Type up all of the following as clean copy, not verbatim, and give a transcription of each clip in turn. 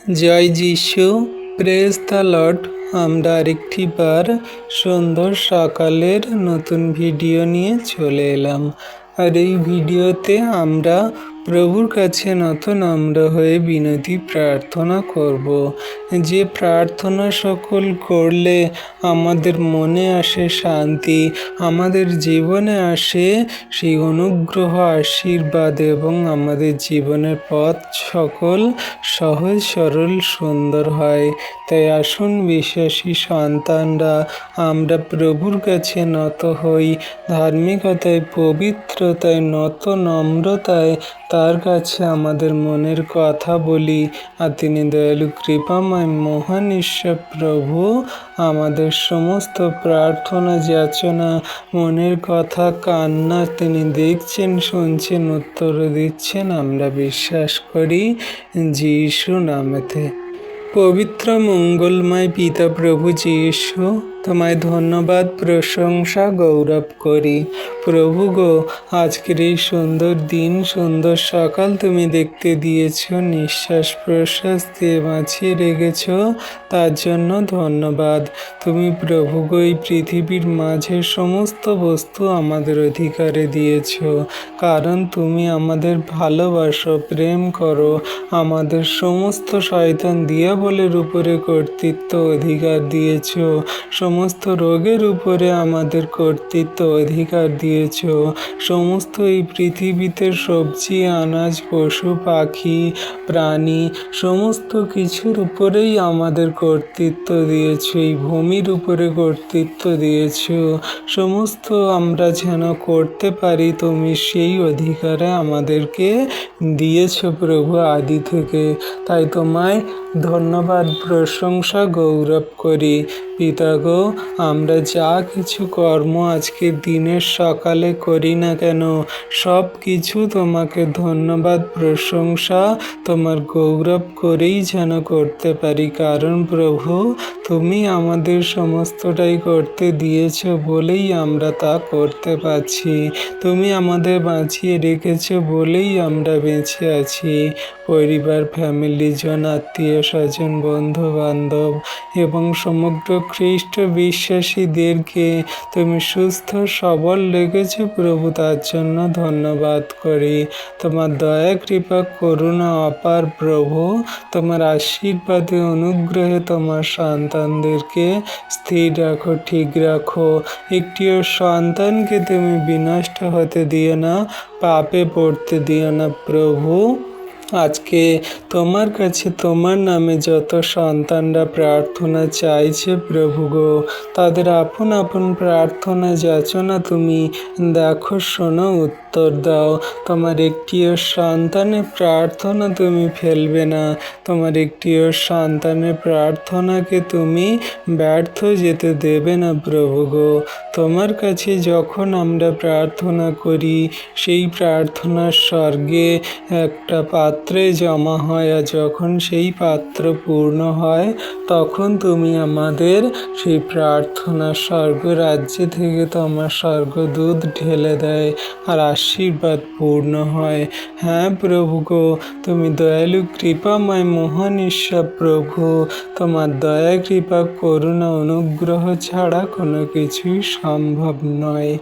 জয় যিশু, praise the Lord. আমরা আরেকটি বার সুন্দর সকালের নতুন ভিডিও নিয়ে চলে এলাম। আর এই ভিডিওতে আমরা প্রভুর কাছে নত নম্র হয়ে বিনতি প্রার্থনা করব। যে প্রার্থনা সকল করলে আমাদের মনে আসে শান্তি, আমাদের জীবনে আসে সেই অনুগ্রহ, আশীর্বাদ এবং আমাদের জীবনের পথ সকল সহজ সরল সুন্দর হয়। তাই আসুন বিশ্বাসী সন্তানরা আমরা প্রভুর কাছে নত হই, ধার্মিকতায়, পবিত্রতায়, নত নম্রতায় তার কাছে আমাদের মনের কথা বলি। আর তিনি দয়ালু কৃপাময় মহান ঈশ্বর প্রভু আমাদের সমস্ত প্রার্থনা, যাচনা, মনের কথা, কান্না তিনি দেখছেন, শুনছেন, উত্তর দিচ্ছেন। আমরা বিশ্বাস করি যিশু নামেতে। পবিত্র মঙ্গলময় পিতা প্রভু যিশু, তোমায় ধন্যবাদ, প্রশংসা, গৌরব করি। প্রভু গো, আজকের এই সুন্দর দিন, সুন্দর সকাল তুমি দেখতে দিয়েছ, নিঃশ্বাস প্রশ্বাস দিয়ে বাঁচিয়ে রেখেছ, তার জন্য ধন্যবাদ। তুমি প্রভু গো এই পৃথিবীর মাঝে সমস্ত বস্তু আমাদের অধিকারে দিয়েছ, কারণ তুমি আমাদের ভালোবাসো, প্রেম করো। আমাদের সমস্ত শয়তান দিয়াবলের উপরে কর্তৃত্ব অধিকার দিয়েছ, সমস্ত রোগের উপরে আমাদের কর্তৃত্ব অধিকার দিয়েছ, সমস্ত এই পৃথিবীতে সবজি, আনাজ, পশু পাখি, প্রাণী সমস্ত কিছুর উপরেই আমাদের কর্তৃত্ব দিয়েছ, এই ভূমির উপরে কর্তৃত্ব দিয়েছ। সমস্ত আমরা যেন করতে পারি, তুমি সেই অধিকারে আমাদেরকে দিয়েছ প্রভু আদি থেকে। তাই তোমায় ধন্যবাদ, প্রশংসা, গৌরব করি। পিতা গো, আমরা যা কিছু কর্ম আজকের দিনের সকালে করি না কেন, সব কিছু তোমাকে ধন্যবাদ, প্রশংসা, তোমার গৌরব করেই যেন করতে পারি। কারণ প্রভু তুমি আমাদের সমস্তটাই করতে দিয়েছ বলেই আমরা তা করতে পারছি। তুমি আমাদের বাঁচিয়ে রেখেছ বলেই আমরা বেঁচে আছি। পরিবার, ফ্যামিলিজন, আত্মীয় স্বজন, বন্ধু বান্ধব এবং সমগ্র খ্রিস্ট বিশ্বাসীদেরকে তুমি সুস্থ সবল রেখেছ প্রভু, তার জন্য ধন্যবাদ করি। তোমার দয়া, কৃপা, করুণা অপার প্রভু। তোমার আশীর্বাদে, অনুগ্রহে তোমার সন্তানদেরকে স্থির রাখো, ঠিক রাখো। একটিও সন্তানকে তুমি বিনষ্ট হতে দিও না, পাপে পড়তে দিও না প্রভু। আজকে তোমার কাছে তোমার নামে যত সন্তানরা প্রার্থনা চাইছে প্রভু গো, তাদের আপন আপন প্রার্থনা যাচনা তুমি দেখো, শোনো, উত্তর দাও। তোমার একটিও সন্তানের প্রার্থনা তুমি ফেলবে না, তোমার একটিও সন্তানের প্রার্থনাকে তুমি ব্যর্থ যেতে দেবে না প্রভু গো। তোমার কাছে যখন আমরা প্রার্থনা করি, সেই প্রার্থনার স্বর্গে একটা পাত্রে জমা হয়, আর যখন সেই পাত্র পূর্ণ হয়, তখন তুমি আমাদের সেই প্রার্থনা স্বর্গ রাজ্যে থেকে তোমার স্বর্গদূত ঢেলে দেয়, আর আশীর্বাদ পূর্ণ হয়। হ্যাঁ প্রভু গো, তুমি দয়ালু কৃপাময় মহান ঈশ্বর প্রভু। তোমার দয়া, কৃপা, করুণা, অনুগ্রহ ছাড়া কোনো কিছুই সম্ভব নয়।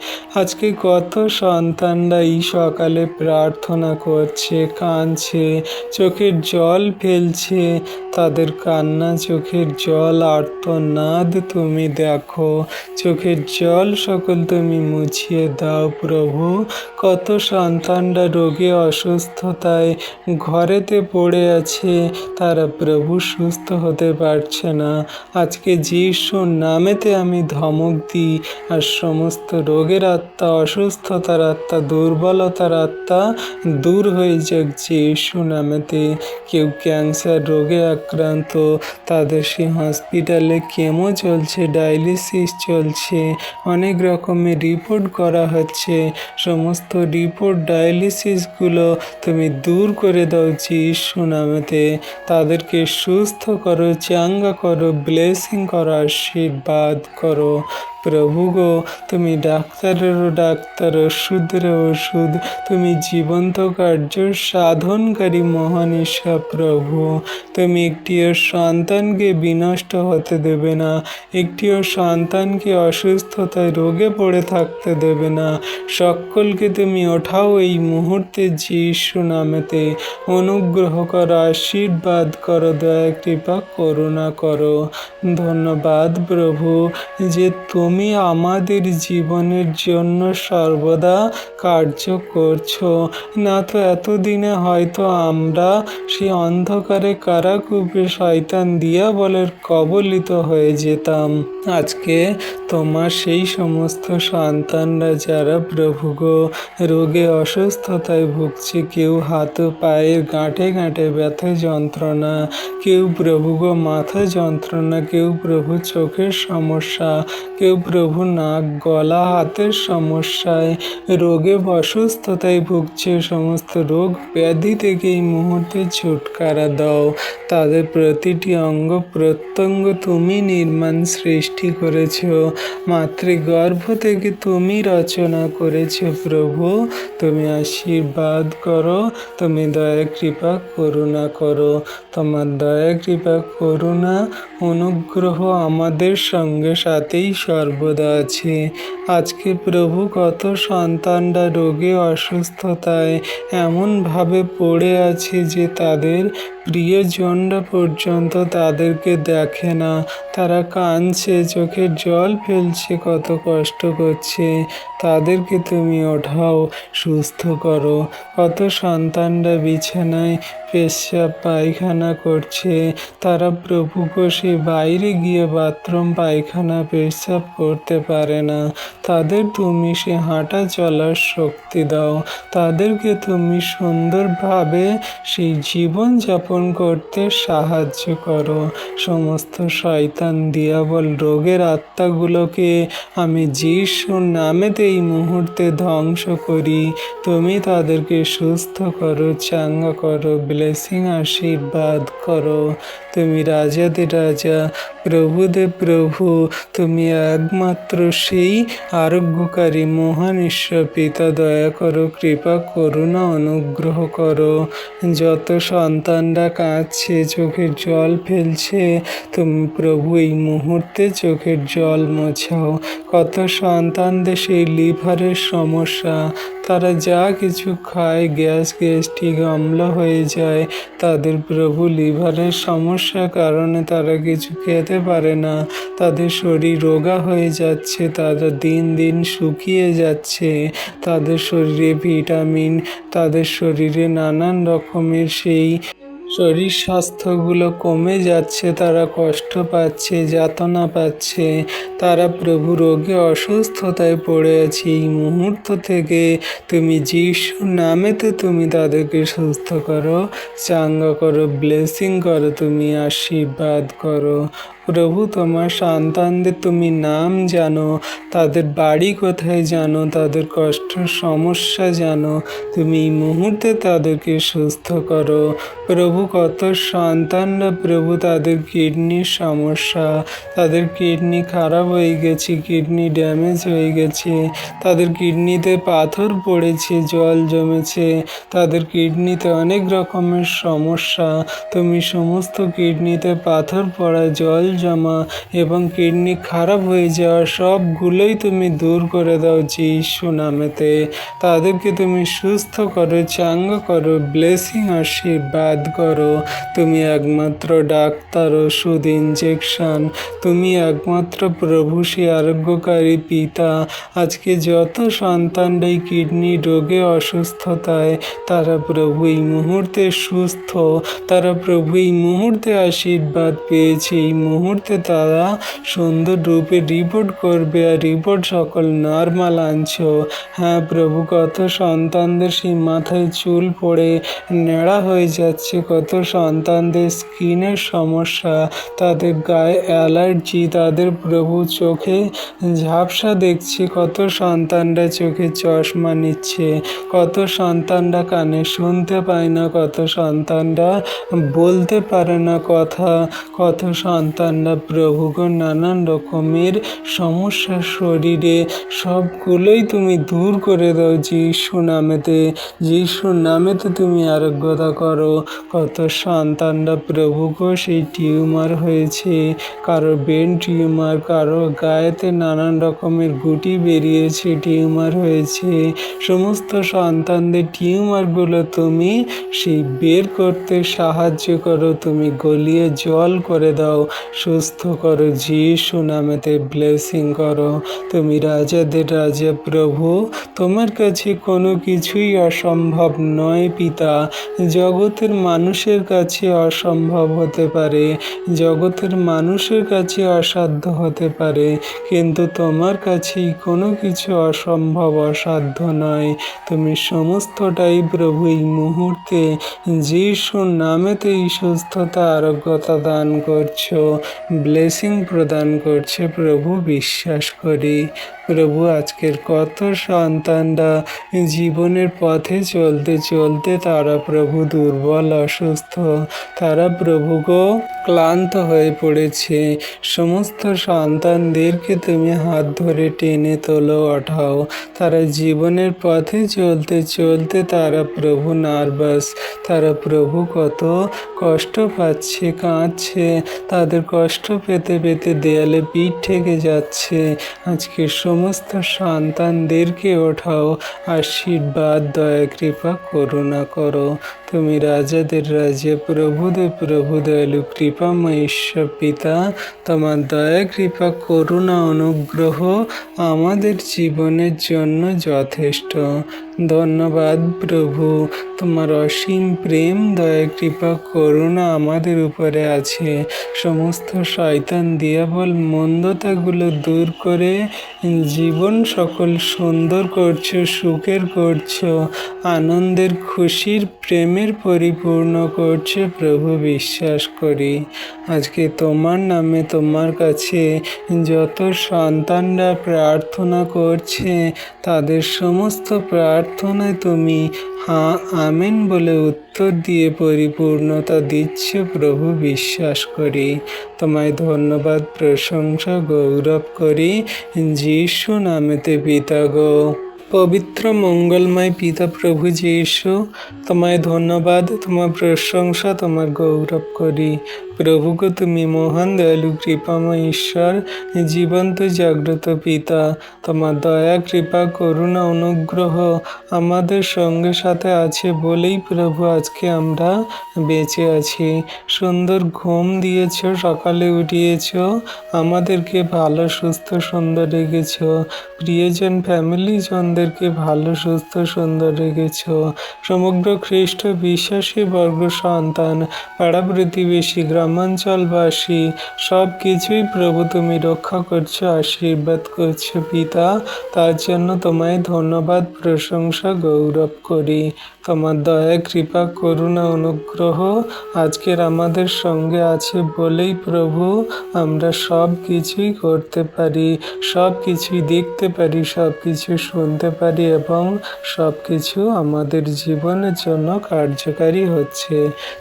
আজকে কত সন্তানরা এই সকালে প্রার্থনা করছে, কাঁদছে, চোখের জল ফেলছে, তাদের কান্না, চোখের জল, আর্তনাদ তুমি দেখো, চোখের জল সকল তুমি মুছিয়ে দাও প্রভু। কত সন্তানরা রোগে, অসুস্থতায় ঘরেতে পড়ে আছে, তারা প্রভু সুস্থ হতে পারছে না। আজকে যিশুর নামেতে আমি ধমক দিই, আর সমস্ত রোগের আত্মা, অসুস্থতার আত্মা, দুর্বলতার আত্মা দূর হয়ে যাক যিশু নামেতে। কেউ ক্যান্সার রোগে আক্রান্ত, তাদের সেই হসপিটালে কেমো চলছে, ডায়ালিসিস চলছে, অনেক রকমের রিপোর্ট করা হচ্ছে। সমস্ত রিপোর্ট, ডায়ালিসিসগুলো তুমি দূর করে দাও যিশু নামেতে। তাদেরকে সুস্থ করো, চাঙ্গা করো, ব্লেসিং করো, আশীর্বাদ করো প্রভু গো, তুমি ডাক্তারেরও ডাক্তার, ওষুধেরও ওষুধ, তুমি জীবন্ত কার্য সাধনকারী মহান ঈশ্বর প্রভু। তুমি একটিও সন্তানকে বিনষ্ট হতে দেবে না, একটিও সন্তানকে অসুস্থতায় রোগে পড়ে থাকতে দেবে না। সকলকে তুমি ওঠাও এই মুহূর্তে যিশু নামেতে, অনুগ্রহ করো, আশীর্বাদ করো, দয়া কৃপা করুণা করো। ধন্যবাদ প্রভু যে তুমি আমাদের জীবনের জন্য সর্বদা কার্য করছো। না তো এতদিনে হয়তো আমরা সেই অন্ধকারে কারাকূপে শয়তান দিয়াবলের কবলিত হয়ে যেতাম। আজকে তোমার সেই সমস্ত সন্তানরা যারা প্রভু গো রোগে অসুস্থতায় ভুগছে, কেউ হাত পায়ের গাঁটে গাঁটে ব্যথা যন্ত্রণা, কেউ প্রভু গো মাথা যন্ত্রণা, কেউ প্রভু চোখের সমস্যা, কেউ প্রভু নাক গলা হাতের সমস্যায় রোগে অসুস্থতায় ভুগছে। সমস্ত রোগ ব্যাধি থেকে এই মুহূর্তে ছুটকারা দাও। তাদের প্রতিটি অঙ্গ প্রত্যঙ্গ তুমি নির্মাণ সৃষ্টি করেছ, মাতৃগর্ভ থেকে তুমি রচনা করেছ প্রভু। তুমি আশীর্বাদ করো, তুমি দয়া কৃপা করুণা করো। তোমার দয়া কৃপা করুণা অনুগ্রহ আমাদের সঙ্গে সাথেই সর্বদা আছে। আজকে প্রভু কত সন্তানরা রোগে অসুস্থতায় এমনভাবে পড়ে আছে যে তাদের প্রিয়জনরা পর্যন্ত তাদেরকে দেখে না, তারা কাঁদছে, চোখের জল ফেলছে, কত কষ্ট করছে। তাদেরকে তুমি ওঠাও, সুস্থ করো। কত সন্তানরা বিছানায় পেশাব পায়খানা করছে, তারা প্রভু সে বাইরে গিয়ে বাথরুম পায়খানা পেশাব করতে পারে না, তাদের তুমি সে হাঁটা চলার শক্তি দাও। তাদেরকে তুমি সুন্দরভাবে সেই জীবনযাপন করতে সাহায্য করো। সমস্ত শয়তান দিয়াবল রোগের আত্মাগুলোকে আমি যিশুর নামেতে এই মুহূর্তে ধ্বংস করি। তুমি তাদেরকে সুস্থ করো, চাঙ্গা করো, ব্লেসিং আশীর্বাদ করো। তুমি রাজাদের রাজা, প্রভুদের প্রভু, তুমি একমাত্র সেই আরোগ্যকারী মহান ঈশ্বর পিতা। দয়া করো, কৃপা করুণা অনুগ্রহ করো। যত সন্তানরা কাঁদছে, চোখের জল ফেলছে, তুমি প্রভু এই মুহূর্তে চোখের জল মোছাও। কত সন্তানদের সেই লিভারের সমস্যা, তারা যা কিছু খায় গ্যাস্ট্রিক অম্ল হয়ে যায়, তাদের প্রভু লিভারের সমস্যার কারণে তারা কিছু খেতে পারে না, তাদের শরীর রোগা হয়ে যাচ্ছে, তারা দিন দিন শুকিয়ে যাচ্ছে, তাদের শরীরে ভিটামিন, তাদের শরীরে নানান রকমের সেই শরীর স্বাস্থ্যগুলো কমে যাচ্ছে, তারা কষ্ট পাচ্ছে, যাতনা পাচ্ছে, তারা প্রভু রোগে অসুস্থতায় পড়ে আছে। এই মুহূর্ত থেকে তুমি যিশু নামেতে তুমি তাদেরকে সুস্থ করো, চাঙ্গা করো, ব্লেসিং করো, তুমি আশীর্বাদ করো। প্রভু তোমার সন্তানদের তুমি নাম জানো, তাদের বাড়ি কোথায় জানো, তাদের কষ্ট সমস্যা জানো, তুমি এই মুহূর্তে তাদেরকে সুস্থ করো। প্রভু কত সন্তানরা প্রভু তাদের কিডনির সমস্যা, তাদের কিডনি খারাপ হয়ে গেছে, কিডনি ড্যামেজ হয়ে গেছে, তাদের কিডনিতে পাথর পড়েছে, জল জমেছে, তাদের কিডনিতে অনেক রকমের সমস্যা। তুমি সমস্ত কিডনিতে পাথর পড়া, জল জমা এবং কিডনি খারাপ হয়ে যাওয়া সবগুলোই তুমি দূর করে দাও যিশু নামেতে। তাদেরকে তুমি সুস্থ করো, চাঙ্গা করো, ব্লেসিং আশীর্বাদ করো। তুমি একমাত্র ডাক্তার, ওষুধ, ইনজেকশন, তুমি একমাত্র প্রভু সে আরোগ্যকারী পিতা। আজকে যত সন্তানরাই কিডনি রোগে অসুস্থতায়, তারা প্রভু এই মুহূর্তে সুস্থ, তারা প্রভু এই মুহূর্তে আশীর্বাদ পেয়েছে। এই মুহূর্তে তারা সুন্দর রূপে রিপোর্ট করবে, আর রিপোর্ট সকল নর্মাল আনছো। হ্যাঁ প্রভু, কত সন্তানদের সেই মাথায় চুল পড়ে ন্যাড়া হয়ে যাচ্ছে, কত সন্তানদের স্কিনের সমস্যা, তাদের গায়ে অ্যালার্জি, তাদের প্রভু চোখে ঝাপসা দেখছে, কত সন্তানরা চোখে চশমা নিচ্ছে, কত সন্তানরা কানে শুনতে পায় না, কত সন্তানরা বলতে পারে না কথা, কত সন্তান সন্তানরা প্রভুগো নানান রকমের সমস্যা শরীরে সবগুলোই তুমি দূর করে দাও যিশু নামেতে। যিশু নামেতে তুমি আরোগ্যতা করো। কত সন্তানরা প্রভুগো সেই টিউমার হয়েছে, কারো ব্রেন টিউমার, কারো গায়েতে নানান রকমের গুটি বেরিয়েছে, টিউমার হয়েছে। সমস্ত সন্তানদের টিউমারগুলো তুমি সেই বের করতে সাহায্য করো, তুমি গলিয়ে জল করে দাও, সুস্থ করো যিশু নামেতে ব্লেসিং করো। তুমি রাজাদের রাজা প্রভু, তোমার কাছে কোনো কিছুই অসম্ভব নয় পিতা। জগতের মানুষের কাছে অসম্ভব হতে পারে, জগতের মানুষের কাছে অসাধ্য হতে পারে, কিন্তু তোমার কাছেই কোনো কিছু অসম্ভব অসাধ্য নয়। তুমি সমস্তটাই প্রভু এই মুহূর্তে যিশুর নামেতেই সুস্থতা আরোগ্যতা দান করছো, ব্লেসিং প্রদান করছে প্রভু, বিশ্বাস করি। প্রভু আজকের কত সন্তানরা জীবনের পথে চলতে চলতে তারা প্রভু দুর্বল, অসুস্থ, তারা প্রভুগো ক্লান্ত হয়ে পড়েছে। সমস্ত সন্তানদেরকে তুমি হাত ধরে টেনে তোলো, ওঠাও। তারা জীবনের পথে চলতে চলতে তারা প্রভু নার্ভাস, তারা প্রভু কত কষ্ট পাচ্ছে, কাঁদছে, তাদের কষ্ট পেতে পেতে দেয়ালে পিঠ ঠেকে যাচ্ছে। আজকে সমস্ত সন্তানদেরকে ওঠাও, আশীর্বাদ, দয়া, কৃপা, করুণা করো। তুমি রাজাদের রাজা, প্রভুদের প্রভু, দয়ালু কৃপাময় ঈশ্বর পিতা, তোমার দয়া, কৃপা, করুণা, অনুগ্রহ আমাদের জীবনের জন্য যথেষ্ট। ধন্যবাদ প্রভু, তোমার অসীম প্রেম, দয়া, কৃপা, করুণা আমাদের উপরে আছে। সমস্ত শয়তান দিয়াবল মন্দতাগুলো দূর করে জীবন সকল সুন্দর করছো, সুখের করছো, আনন্দের, খুশির, প্রেমের পরিপূর্ণ করছে প্রভু, বিশ্বাস করি। আজকে তোমার নামে তোমার কাছে যত সন্তানরা প্রার্থনা করছে তাদের সমস্ত প্রার্থনায় তুমি হ্যাঁ আমেন বলে উত্তর দিয়ে পরিপূর্ণতা দিচ্ছ প্রভু, বিশ্বাস করি। তোমায় ধন্যবাদ, প্রশংসা, গৌরব করি যিশু নামেতে পিতা গো। পবিত্র মঙ্গলময় পিতা প্রভু যিশু, তোমায় ধন্যবাদ, তোমার প্রশংসা, তোমার গৌরব করি। প্রভুকে তুমি মহান, দয়ালু, কৃপাময় ঈশ্বর, জীবন্ত জাগ্রত পিতা। তোমার দয়া, কৃপা, করুণা, অনুগ্রহ আমাদের সঙ্গে সাথে আছে বলেই প্রভু আজকে আমরা বেঁচে আছি। সুন্দর ঘুম দিয়েছ, সকালে উঠিয়েছ, আমাদেরকে ভালো, সুস্থ, সুন্দর রেখেছ। প্রিয়জন, ফ্যামিলি জনদেরকে ভালো, সুস্থ, সুন্দর রেখেছ। সমগ্র খ্রিস্ট বিশ্বাসী বর্গ সন্তান, পাড়া প্রতিবেশী, গ্রামাঞ্চলবাসী সব কিছুই প্রভু তুমি রক্ষা করছো, আশীর্বাদ করছো পিতা। তার জন্য তোমায় ধন্যবাদ, প্রশংসা, গৌরব করি। তোমার দয়া, কৃপা, করুণা, অনুগ্রহ আজকের আমাদের সঙ্গে আছে বলেই প্রভু আমরা সব কিছুই করতে পারি, সব কিছুই দেখতে পারি, সব কিছু শুনতে পারি এবং সব কিছু আমাদের জীবনের জন্য কার্যকারী হচ্ছে।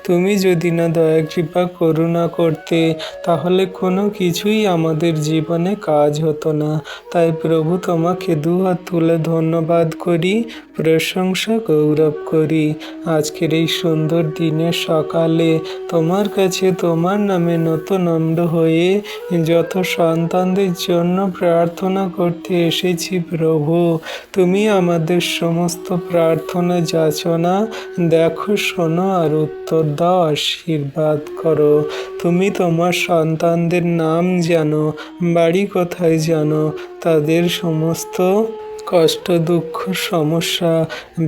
তুমি যদি না দয়া, কৃপা, করুণা করতে তাহলে কোনো কিছুই আমাদের জীবনে কাজ হতো না। তাই প্রভু তোমাকে দুহাত তুলে ধন্যবাদ করি, প্রশংসা, গৌরব করি। আজকের এই সুন্দর দিনের সকালে তোমার কাছে তোমার নামে নম্র হয়ে যত সন্তানদের জন্য প্রার্থনা করতে এসেছি প্রভু, তুমি আমাদের সমস্ত প্রার্থনা যাচনা দেখো, শোনো আর উত্তর দাও, আশীর্বাদ করো। তুমি তোমার সন্তানদের নাম জানো, বাড়ি কোথায় জানো, তাদের সমস্ত কষ্ট, দুঃখ, সমস্যা,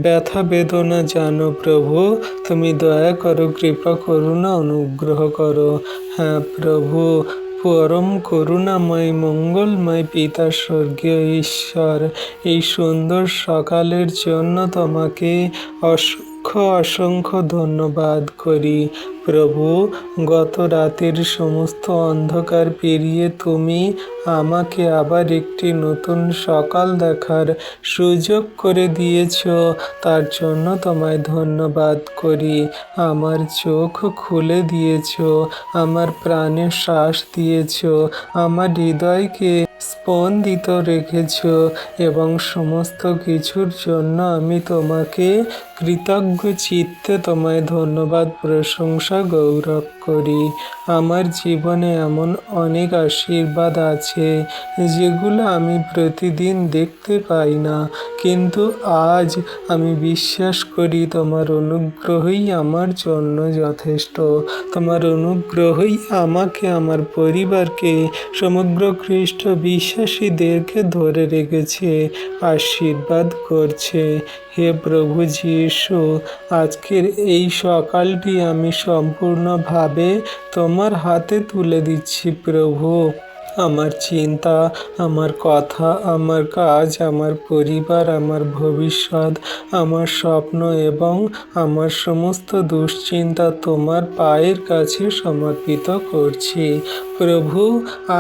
ব্যথা, বেদনা জানো প্রভু। তুমি দয়া করো, কৃপা, করুণা, অনুগ্রহ করো। হ্যাঁ প্রভু, পরম করুণাময়, মঙ্গলময় পিতা স্বর্গীয় ঈশ্বর, এই সুন্দর সকালের জন্য তোমাকে অসংখ্য ধন্যবাদ করি। প্রভু, গত রাতের সমস্ত অন্ধকার পেরিয়ে তুমি আমাকে আবার একটি নতুন সকাল দেখার সুযোগ করে দিয়েছ, তার জন্য তোমায় ধন্যবাদ করি। আমার চোখ খুলে দিয়েছ, আমার প্রাণে শ্বাস দিয়েছ, আমার হৃদয়কে স্পন্দিত রেখেছ এবং সমস্ত কিছুর জন্য আমি তোমাকে কৃতজ্ঞ চিত্তে তোমায় ধন্যবাদ, প্রশংসা, গৌরব করি। আমার জীবনে এমন অনেক আশীর্বাদ আছে যেগুলো আমি প্রতিদিন দেখতে পাই না, কিন্তু আজ আমি বিশ্বাস করি তোমার অনুগ্রহই আমার জন্য যথেষ্ট। তোমার অনুগ্রহই আমাকে, আমার পরিবারকে, সমগ্র খ্রিস্ট বিশ্বাসীদেরকে ধরে রেখেছে, আশীর্বাদ করছে। হে প্রভু যীশু, আজকের এই সকালটি আমি সম্পূর্ণভাবে তোমার হাতে তুলে দিচ্ছি প্রভু। আমার চিন্তা, আমার কথা, আমার কাজ, আমার পরিবার, আমার ভবিষ্যৎ, আমার স্বপ্ন এবং আমার সমস্ত দুশ্চিন্তা তোমার পায়ের কাছে সমর্পিত করছি। প্রভু,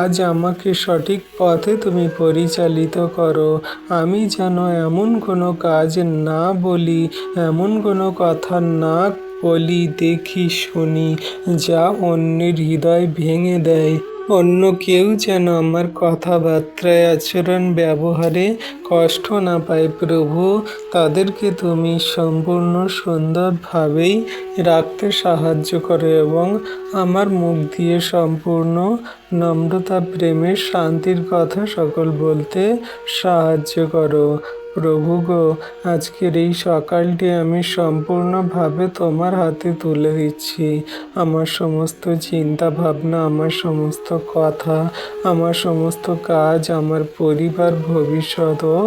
আজ আমাকে সঠিক পথে তুমি পরিচালিত করো। আমি যেন এমন কোনো কাজ না বলি, এমন কোনো কথা না বলি, দেখি, শুনি যা অন্যের হৃদয় ভেঙে দেয়। অন্য কেউ যেন আমার কথাবার্তায়, আচরণ, ব্যবহারে কষ্ট না পায়। প্রভু, তাদেরকে তুমি সম্পূর্ণ সুন্দরভাবেই রাখতে সাহায্য করো এবং আমার মুখ দিয়ে সম্পূর্ণ নম্রতা, প্রেমের, শান্তির কথা সকল বলতে সাহায্য করো। প্রভু গো, আজকের এই সকালটি আমি সম্পূর্ণভাবে তোমার হাতে তুলে দিচ্ছি। আমার সমস্ত চিন্তা ভাবনা, আমার সমস্ত কথা, আমার সমস্ত কাজ, আমার পরিবার, ভবিষ্যৎ ও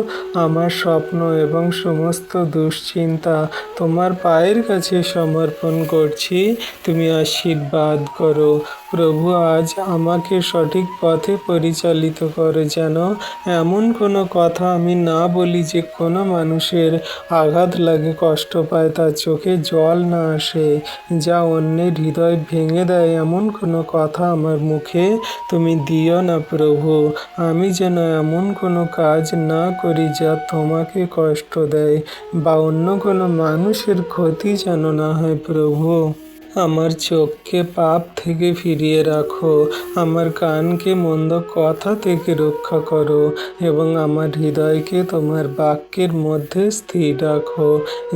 আমার স্বপ্ন এবং সমস্ত দুশ্চিন্তা তোমার পায়ের কাছে সমর্পণ করছি। তুমি আশীর্বাদ করো। প্রভু, আজ আমাকে সঠিক পথে পরিচালিত করো, যেন এমন কোনো কথা আমি না বলি যে কোনো মানুষের আঘাত লাগে, কষ্ট পায়, তার চোখে জল না আসে, যা অন্যের হৃদয় ভেঙে দেয়। এমন কোনো কথা আমার মুখে তুমি দিও না প্রভু। আমি যেন এমন কোনো কাজ না করি যা তোমাকে কষ্ট দেয়, বা অন্য কোনো মানুষের ক্ষতি যেন না হয় প্রভু। আমার চোখকে পাপ থেকে ফিরিয়ে রাখো, আমার কানকে মন্দ কথা থেকে রক্ষা করো এবং আমার হৃদয়কে তোমার বাক্যের মধ্যে স্থির রাখো,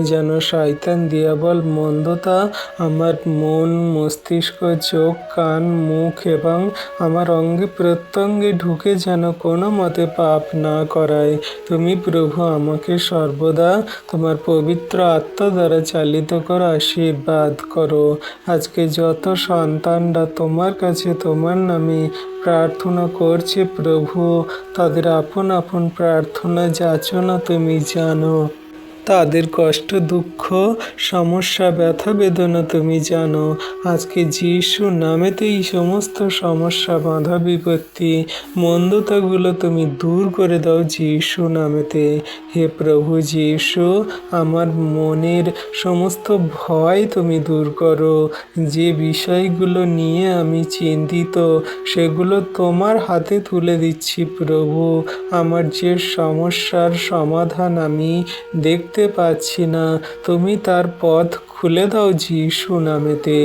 যেন শয়তান, দিয়াবল, মন্দতা আমার মন, মস্তিষ্ক, চোখ, কান, মুখ এবং আমার অঙ্গে প্রত্যঙ্গে ঢুকে যেন কোনো মতে পাপ না করায়। তুমি প্রভু আমাকে সর্বদা তোমার পবিত্র আত্মা দ্বারা চালিত করো, আশীর্বাদ করো। আজকে যত সন্তানরা তোমার কাছে তোমার নামে প্রার্থনা করছে প্রভু, তাদের আপন আপন প্রার্থনা, যাচনা তুমি জানো। তাদের কষ্ট, দুঃখ, সমস্যা, ব্যথা, বেদনা তুমি জানো। আজকে যিশু নামেতে এই সমস্ত সমস্যা, বাধা, বিপত্তি, মন্দতাগুলো তুমি দূর করে দাও যিশু নামেতে। হে প্রভু যিশু, আমার মনের সমস্ত ভয় তুমি দূর করো। যে বিষয়গুলো নিয়ে আমি চিন্তিত, সেগুলো তোমার হাতে তুলে দিচ্ছি প্রভু। আমার যে সমস্যার সমাধান আমি দেখতে পাচ্ছি না, তুমি তার পথ খুলে দাও যিশু নামেতে।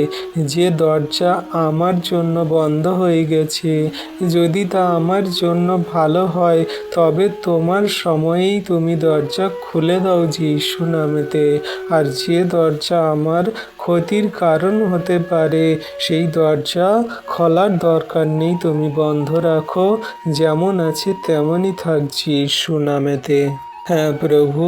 যে দরজা আমার জন্য বন্ধ হয়ে গেছে, যদি তা আমার জন্য ভালো হয়, তবে তোমার সময়েই তুমি দরজা খুলে দাও যিশু নামেতে। আর যে দরজা আমার ক্ষতির কারণ হতে পারে, সেই দরজা খোলার দরকার নেই, তুমি বন্ধ রাখো। যেমন আছে তেমনই থাক যিশু নামেতে। হ্যাঁ প্রভু,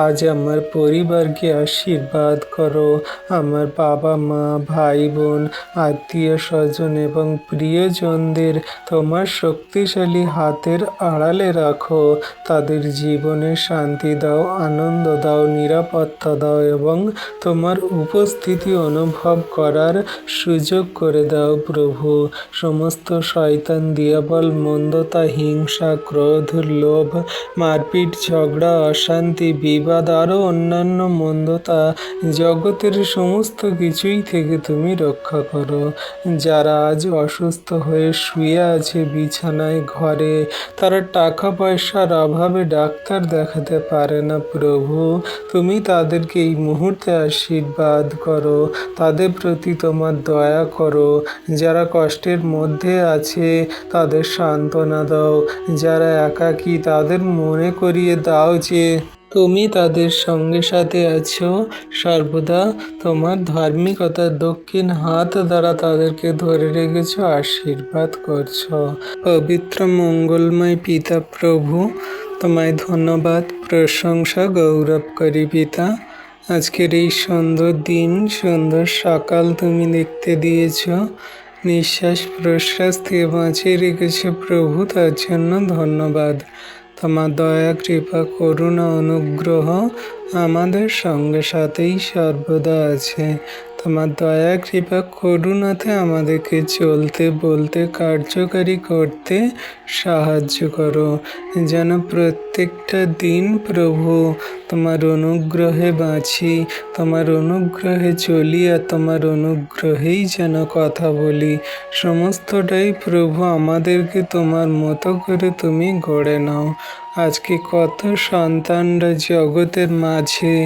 আজ আমার পরিবারকে আশীর্বাদ করো। আমার বাবা, মা, ভাই, বোন, আত্মীয় স্বজন এবং প্রিয়জনদের তোমার শক্তিশালী হাতের আড়ালে রাখো। তাদের জীবনে শান্তি দাও, আনন্দ দাও, নিরাপত্তা দাও এবং তোমার উপস্থিতি অনুভব করার সুযোগ করে দাও প্রভু। সমস্ত শয়তান, দিয়াবল, মন্দতা, হিংসা, ক্রোধ, লোভ, মারপিট, ঝগড়া, ঝগড়া, অশান্তি, বিবাদ আরও অন্যান্য মন্দতা জগতের সমস্ত কিছুই থেকে তুমি রক্ষা করো। যারা আজ অসুস্থ হয়ে শুয়ে আছে বিছানায়, ঘরে, তারা টাকা পয়সার অভাবে ডাক্তার দেখাতে পারে না প্রভু, তুমি তাদেরকে এই মুহূর্তে আশীর্বাদ করো, তাদের প্রতি তোমার দয়া করো। যারা কষ্টের মধ্যে আছে তাদের সান্ত্বনা দাও, যারা একাকী তাদের মনে করিয়ে দাও যে তুমি তাদের সঙ্গে সাথে আছো সর্বদা। তোমার ধার্মিকতার দক্ষিণ হাত দ্বারা তাদেরকে ধরে রেখেছো, আশীর্বাদ করছো। পবিত্র মঙ্গলময় পিতা প্রভু, তোমায় ধন্যবাদ, প্রশংসা, গৌরব করি পিতা। আজকের এই সুন্দর দিন, সুন্দর সকাল তুমি দেখতে দিয়েছ, নিঃশ্বাস প্রশ্বাস থেকে বাঁচিয়ে রেখেছ প্রভু, তার জন্য ধন্যবাদ। তোমার দয়া, কৃপা, করুণা, অনুগ্রহ আমাদের সঙ্গে সাথেই সর্বদা আছে। তোমার দয়া, কৃপা, করুণাতে আমাদেরকে চলতে, বলতে, কার্যকারী করতে সাহায্য করো। যেন প্রত্যেকটা দিন প্রভু তোমার অনুগ্রহে বাঁচি, তোমার অনুগ্রহে চলি, আর তোমার অনুগ্রহেই যেন কথা বলি। সমস্তটাই প্রভু আমাদেরকে তোমার মতো করে তুমি গড়ে নাও। আজকে কত সন্তানরা জগতের মাঝে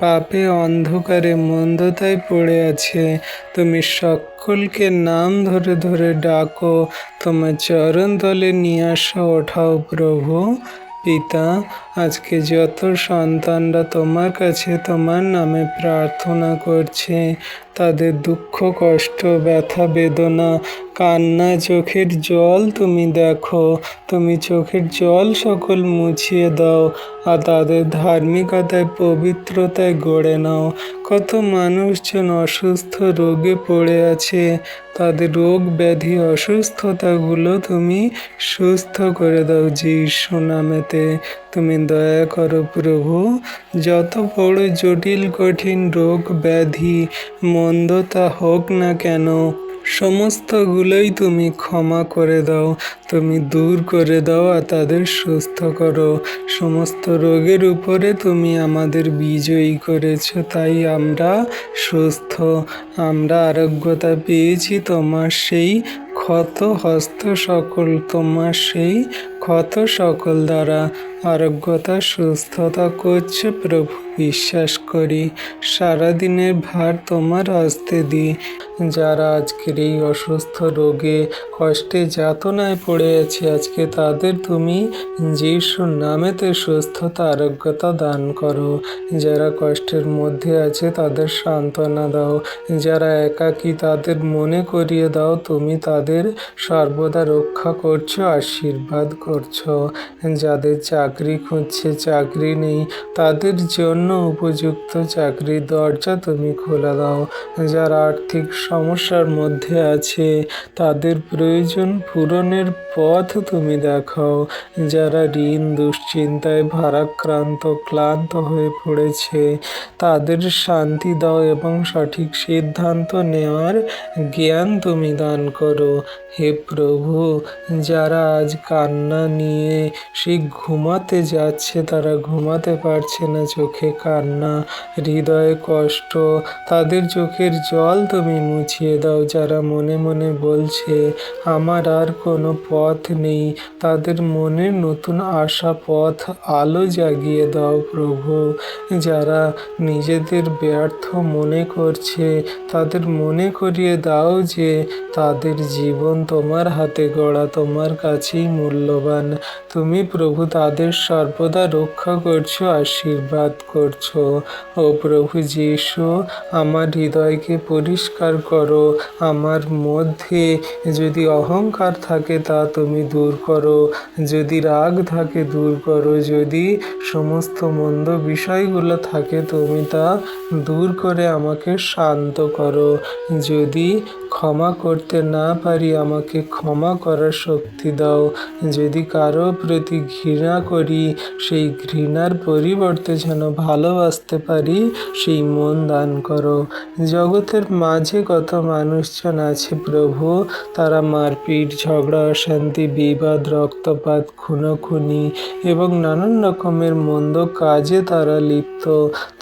পাপে, অন্ধকারে, মন্দতায় পড়ে আছে, তুমি সকলকে নাম ধরে ধরে ডাকো, তোমার চরণ তলে নিয়ে আসো, ওঠাও প্রভু। পিতা, আজকে যত সন্তানরা তোমার কাছে তোমার নামে প্রার্থনা করছে, তাদের দুঃখ, কষ্ট, ব্যথা, বেদনা, কান্না, চোখের জল তুমি দেখো, তুমি চোখের জল সকল মুছিয়ে দাও, আর তাদের ধার্মিকতায়, পবিত্রতায় গড়ে নাও। কত মানুষজন অসুস্থ রোগে পড়ে আছে, তাদের রোগ ব্যাধি অসুস্থতাগুলো তুমি সুস্থ করে দাও যিশু নামেতে। তুমি দয়া করো প্রভু, যত বড় জটিল কঠিন রোগ ব্যাধি মন্দতা হোক না কেন, সমস্তগুলোই তুমি ক্ষমা করে দাও, তুমি দূর করে দাও, আর তাদের সুস্থ করো। সমস্ত রোগের উপরে তুমি আমাদের বিজয়ী করেছো, তাই আমরা সুস্থ, আমরা আরোগ্যতা পেয়েছি তোমার সেই ক্ষত হস্ত সকল, তোমার সেই ক্ষত সকল দ্বারা আরোগ্যতা, সুস্থতা করছে প্রভু, বিশ্বাস করি। সারাদিনের ভার তোমার হস্তে দিই। যারা আজকের এই অসুস্থ রোগে, কষ্টে, যাতনায় পড়ে আছে, আজকে তাদের তুমি যিশুর নামেতে সুস্থতা, আরোগ্যতা দান করো। যারা কষ্টের মধ্যে আছে তাদের সান্ত্বনা দাও, যারা একাকী তাদের মনে করিয়ে দাও তুমি তাদের সর্বদা রক্ষা করছো, আশীর্বাদ করছো। যাদের চাকরি খুঁজছে, চাকরি নেই, তাদের জন্য উপযুক্ত চাকরির দরজা তুমি খুলে দাও। যারা আর্থিক সমস্যার মধ্যে আছে, তাদের প্রয়োজন পূরণের পথ তুমি দেখাও। যারা ঋণ, দুশ্চিন্তায় ভারাক্রান্ত, ক্লান্ত হয়ে পড়েছে, তাদের শান্তি দাও এবং সঠিক সিদ্ধান্ত নেওয়ার জ্ঞান তুমি দান করো। হে প্রভু, যারা আজ কান্না নিয়ে সেই ঘুমাতে যাচ্ছে, তারা ঘুমাতে পারছে না, চোখে কান্না, হৃদয়ে কষ্ট, তাদের চোখের জল তুমি মুছিয়ে দাও। যারা মনে মনে বলছে আমার আর কোনো পথ নেই, তাদের মনে নতুন আশা, পথ, আলো জাগিয়ে দাও প্রভু। যারা নিজেদের ব্যর্থ মনে করছে, তাদের মনে করিয়ে দাও যে তাদের জীবন তোমার হাতে গড়া, তোমার কাছেই মূল্যবান। তুমি প্রভু তাদের সর্বদা রক্ষা করছো, আশীর্বাদ করছো। ও প্রভু যিশু, আমার হৃদয়কে পরিষ্কার করো, আমার মধ্যে যদি অহংকার থাকে তা তুমি দূর করো, যদি রাগ থাকে দূর করো, যদি সমস্ত মন্দ বিষয়গুলো থাকে তুমি তা দূর করে আমাকে শান্ত করো। যদি ক্ষমা করতে না পারি আমাকে ক্ষমা করার শক্তি দাও। যদি কারো প্রতি ঘৃণা করি সেই ঘৃণার পরিবর্তে যেন ভালোবাসতে পারি সেই মন দান করো। জগতের মাঝে কত মানুষজন আছে প্রভু, তারা মারপিট, ঝগড়া, অশান্তি, বিবাদ, রক্তপাত, খুনোখুনি এবং নানান রকমের মন্দ কাজে তারা লিপ্ত।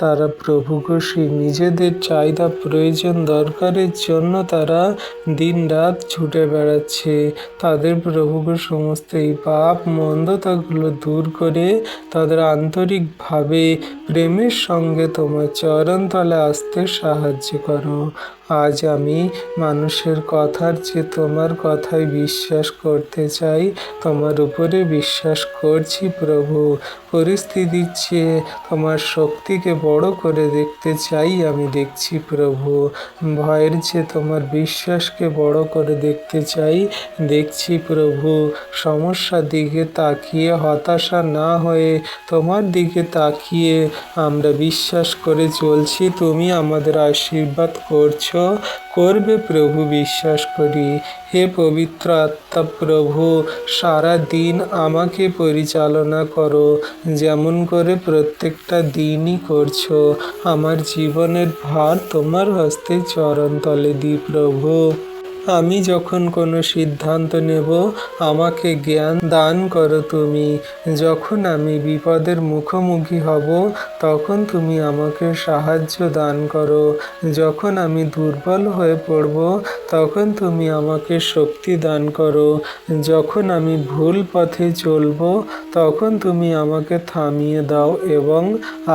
তারা প্রভুকে সেই নিজেদের চাহিদা, প্রয়োজন, দরকারের জন্য তারা দিন রাত ছুটে বেড়াচ্ছে। তাদের প্রভুকে সমস্ত এই পাপ মন্দতাগুলো দূর করে তাদের আন্তরিকভাবে প্রেমের সঙ্গে তোমার চরণতলে আসতে সাহায্য করো। আজ আমি মানুষের কথার চেয়ে তোমার কথায় বিশ্বাস করতে চাই। তোমার উপরে বিশ্বাস করছি প্রভু। পরিস্থিতির চেয়ে তোমার শক্তিকে বড় করে দেখতে চাই, আমি দেখছি প্রভু। ভয়ের চেয়ে তোমার বিশ্বাসকে বড় করে দেখতে চাই, দেখছি প্রভু। সমস্যার দিকে তাকিয়ে হতাশা না হয়ে তোমার দিকে তাকিয়ে আমরা বিশ্বাস করে চলছি তুমি আমাদের আশীর্বাদ করছো, করবে প্রভু, বিশ্বাস করি। হে পবিত্র আত্মা প্রভু, সারা দিন আমাকে পরিচালনা করো যেমন করে প্রত্যেকটা দিনই করছো। আমার জীবনের ভার তোমার হস্তে চরণতলে দিই প্রভু। আমি যখন কোনো সিদ্ধান্ত নেব আমাকে জ্ঞান দান করো তুমি। যখন আমি বিপদের মুখোমুখি হব তখন তুমি আমাকে সাহায্য দান করো। যখন আমি দুর্বল হয়ে পড়ব তখন তুমি আমাকে শক্তি দান করো। যখন আমি ভুল পথে চলব তখন তুমি আমাকে থামিয়ে দাও এবং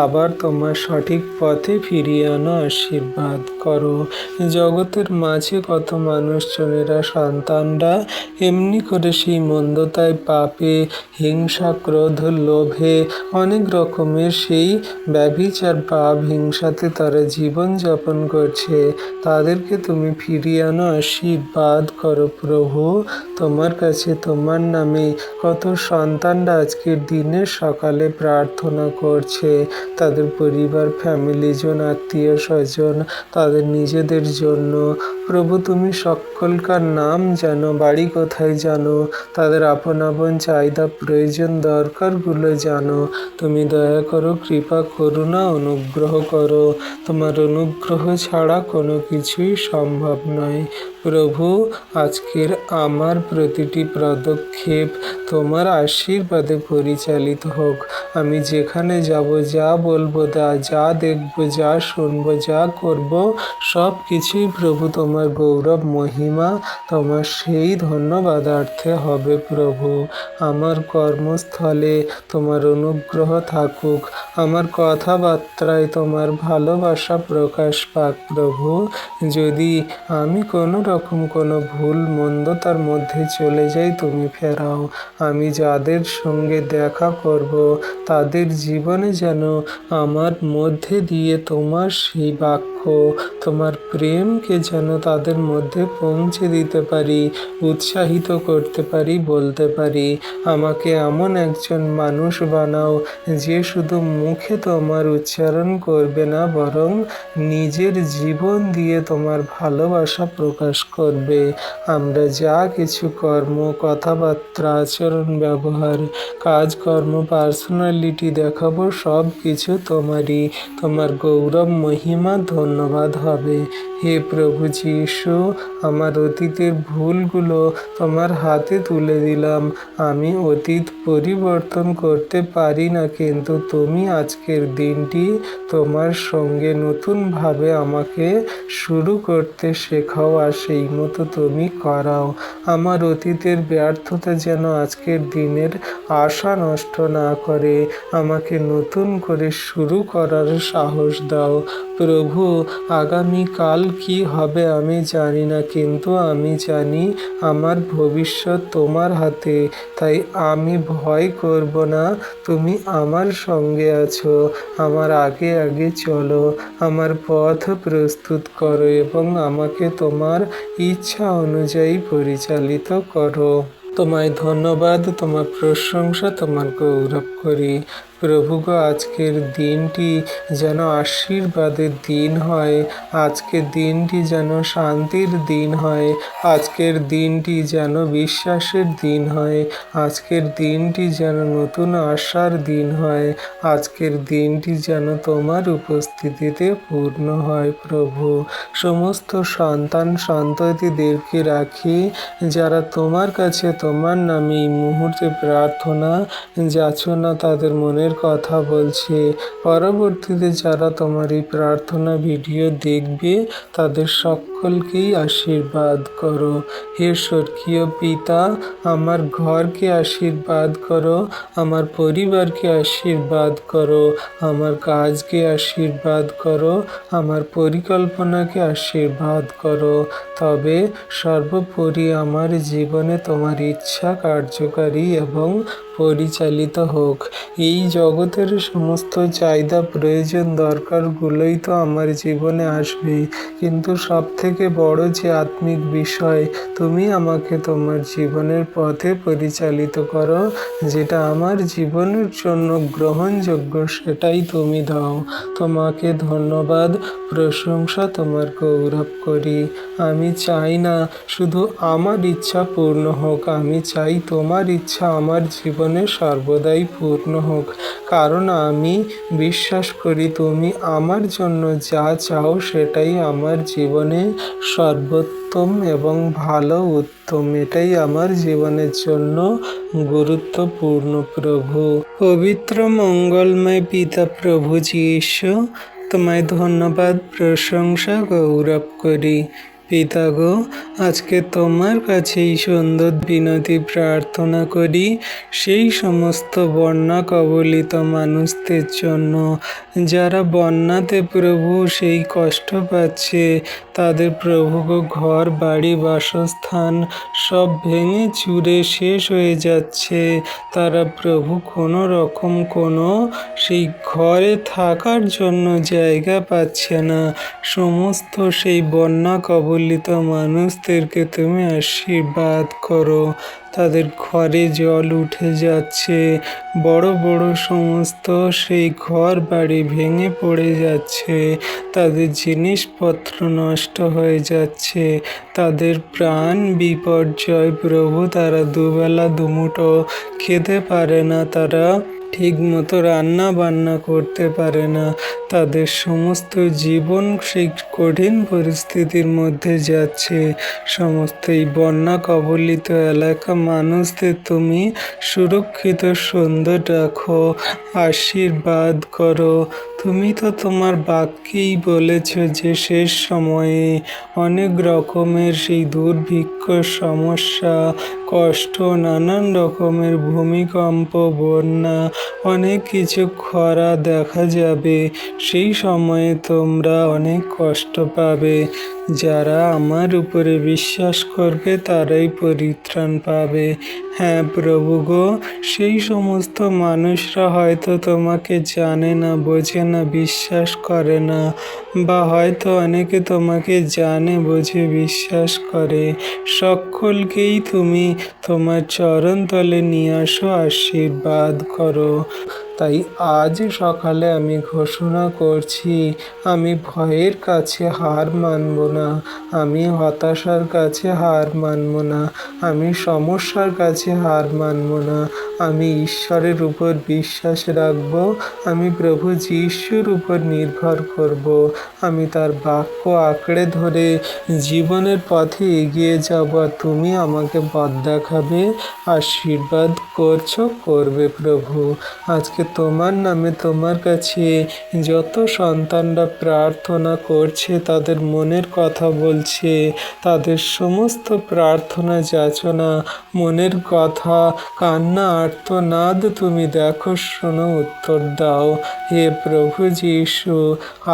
আবার তোমার সঠিক পথে ফিরিয়ে আনো, আশীর্বাদ করো। জগতের মাঝে কত মানুষজনেরা, সন্তানরা এমনি করে সেই মন্দতায়, পাপে, হিংসা, ক্রোধ, লোভে, অনেক রকমের সেই ব্যভিচার, পাপ, হিংসাতে তারা জীবনযাপন করছে। তাদেরকে তুমি ফিরিয়ে আনো, আশীর্বাদ করো প্রভু। তোমার কাছে তোমার নামে কত সন্তানরা আজকের দিনের সকালে প্রার্থনা করছে তাদের পরিবার, ফ্যামিলিজন, আত্মীয় স্বজন, তাদের নিজেদের জন্য। প্রভু তুমি সকলকার নাম জানো, বাড়ি কোথায় জানো, তাদের আপন আপন চাহিদা, প্রয়োজন, দরকারগুলো জানো। তুমি দয়া করো, কৃপা, করুণা, অনুগ্রহ করো। তোমার অনুগ্রহ ছাড়া কোনো কিছুই সম্ভব নয় প্রভু। আজকের আমার প্রতিটি পদক্ষেপ তোমার আশীর্বাদে পরিচালিত হোক। আমি যেখানে যাব, যা বলবো, যা দেখব, যা শুনবো, যা করব, সব কিছুই প্রভু তোমার গৌরব, মহিমা, তোমার সেই ধন্যবাদার্থে হবে প্রভু। আমার কর্মস্থলে তোমার অনুগ্রহ থাকুক, আমার কথাবার্তায় তোমার ভালোবাসা প্রকাশ পাক প্রভু। যদি আমি কোনো রকম কোনো ভুল মন্দতার মধ্যে চলে যাই তুমি ফেরাও। আমি যাদের সঙ্গে দেখা করব তাদের জীবনে যেন আমার মধ্যে দিয়ে তোমার সেই বাক্য, তোমার প্রেমকে যেন তাদের মধ্যে পৌঁছে দিতে পারি, উৎসাহিত করতে পারি, বলতে পারি। আমাকে এমন একজন মানুষ বানাও যে শুধু মুখে তোমার উচ্চারণ করবে না, বরং নিজের জীবন দিয়ে তোমার ভালোবাসা প্রকাশ করবে। আমরা যা কিছু কর্ম, কথাবার্তা, আচরণ, ব্যবহার, কাজকর্ম, পার্সোনালিটি দেখাবো সব কিছু তোমারই, তোমার গৌরব, মহিমা, ধন্যবাদ হবে। হে প্রভু যীশু, আমার অতীতের ভুলগুলো তোমার হাতে তুলে দিলাম। আমি অতীত পরিবর্তন করতে পারি না, কিন্তু তুমি আজকের দিনটি তোমার সঙ্গে নতুনভাবে আমাকে শুরু করতে শেখাও আর সেই মতো তুমি করাও। আমার অতীতের ব্যর্থতা যেন আজকের দিনের আশা নষ্ট না করে, আমাকে নতুন করে শুরু করার সাহস দাও প্রভু। আগামীকাল কি হবে আমি জানি না, কিন্তু আমি জানি আমার ভবিষ্যৎ তোমার হাতে। তাই আমি ভয় করব না, তুমি আমার সঙ্গে আছো। আমার আগে আগে চলো, আমার পথ প্রস্তুত করো এবং আমাকে তোমার ইচ্ছা অনুযায়ী পরিচালিত করো। তোমায় ধন্যবাদ, তোমার প্রশংসা, তোমার গৌরব করি প্রভু গো, আজকের দিনটি যেন আশীর্বাদের দিন হয়, আজকের দিনটি যেন শান্তির দিন হয়, আজকের দিনটি যেন বিশ্বাসের দিন হয়, আজকের দিনটি যেন নতুন আশার দিন হয়, আজকের দিনটি যেন তোমার উপস্থিতিতে পূর্ণ হয়। প্রভু, সমস্ত সন্তান সন্ততিদেরকে রাখি, যারা তোমার কাছে তোমার নামে এই মুহূর্তে প্রার্থনা যাচনা তাদের মনের কথা বলছে, পরবর্তীতে যারা তোমার এই প্রার্থনা ভিডিও দেখবে তাদের সকলকেই আশীর্বাদ করো। হে স্বর্গীয় পিতা, আমার ঘরকে আশীর্বাদ করো, আমার পরিবারকে আশীর্বাদ করো, আমার কাজকে আশীর্বাদ করো, আমার পরিকল্পনাকে আশীর্বাদ করো। তবে সর্বোপরি আমার জীবনে তোমার ইচ্ছা কার্যকারী এবং পরিচালিত হোক। এই জগতের সমস্ত চাহিদা প্রয়োজন দরকারগুলোই তো আমার জীবনে আসবে, কিন্তু সব থেকে বড় যে আত্মিক বিষয়, তুমি আমাকে তোমার জীবনের পথে পরিচালিত করো, যেটা আমার জীবনের জন্য গ্রহণযোগ্য সেটাই তুমি দাও। তোমাকে ধন্যবাদ, প্রশংসা, তোমার গৌরব করি। আমি চাই না শুধু আমার ইচ্ছা পূর্ণ হোক, আমি চাই তোমার ইচ্ছা আমার জীবনে সর্বদাই পূর্ণ হোক, কারণ আমি বিশ্বাস করি তুমি আমার জন্য যা চাও সেটাই আমার জীবনে সর্বোত্তম এবং ভালো উত্তম, এটাই আমার জীবনের জন্য গুরুত্বপূর্ণ। প্রভু, পবিত্র মঙ্গলময় পিতা প্রভু যীশু, তোমায় ধন্যবাদ, প্রশংসা, গৌরব করি। পিতা গো, আজকে তোমার কাছে এই সুন্দর বিনতি প্রার্থনা করি সেই সমস্ত বন্যা কবলিত মানুষদের জন্য, যারা বন্যাতে প্রভু সেই কষ্ট পাচ্ছে, তাদের প্রভু গো ঘর বাড়ি বাসস্থান সব ভেঙে চুরে শেষ হয়ে যাচ্ছে, তারা প্রভু কোনো রকম কোনো সেই ঘরে থাকার জন্য জায়গা পাচ্ছে না। সমস্ত সেই বন্যা কবলিত মানুষদেরকে তুমি আশীর্বাদ করো। তাদের ঘরে জল উঠে যাচ্ছে, বড় বড় সমস্ত সেই ঘর বাড়ি ভেঙে পড়ে যাচ্ছে, তাদের জিনিসপত্র নষ্ট হয়ে যাচ্ছে, তাদের প্রাণ বিপর্যয়। প্রভু, তারা দুবেলা দুমুঠো খেতে পারে না, তারা ঠিক মতো রান্না বান্না করতে পারে না, তাদের সমস্ত জীবন সেই কঠিন পরিস্থিতির মধ্যে যাচ্ছে। সমস্ত এই বন্যা কবলিত এলাকা মানুষদের তুমি সুরক্ষিত সুন্দর রাখো, আশীর্বাদ করো। তুমি তো তোমার বাক্যেই বলেছ যে শেষ সময়ে অনেক রকমের সেই দুর্ভিক্ষ, সমস্যা, কষ্ট, নানান রকমের ভূমিকম্প, বন্যা, অনেক কিছু খরা দেখা যাবে। সেই সময়ে তোমরা অনেক কষ্ট পাবে। যারা আমার উপরে বিশ্বাস করবে তারাই পরিত্রাণ পাবে। হ্যাঁ প্রভু গো, সেই সমস্ত মানুষরা হয়তো তোমাকে জানে না, বোঝে না, বিশ্বাস করে না, বা হয়তো অনেকে তোমাকে জানে, বোঝে, বিশ্বাস করে, সকলকেই তুমি তোমার চরণতলে নিয়ে আসো, আশীর্বাদ করো। তাই আজ সকালে আমি ঘোষণা করছি, আমি ভয়ের কাছে হার মানব না, আমি হতাশার কাছে হার মানব না, আমি সমস্যার কাছে হার মানব না, আমি ঈশ্বরের উপর বিশ্বাস রাখব, আমি প্রভু যিশুর উপর নির্ভর করব, আমি তার বাক্য আঁকড়ে ধরে জীবনের পথে এগিয়ে যাব, আর তুমি আমাকে পথ দেখাবে, আশীর্বাদ করছো, করবে। প্রভু, আজকে তোমার নামে তোমার কাছে যত সন্তানরা প্রার্থনা করছে, তাদের মনের কথা বলছে, তাদের সমস্ত প্রার্থনা যাচনা, মনের কথা, কান্না, আর্তনাদ তুমি দেখো, শোনো, উত্তর দাও। হে প্রভু যীশু,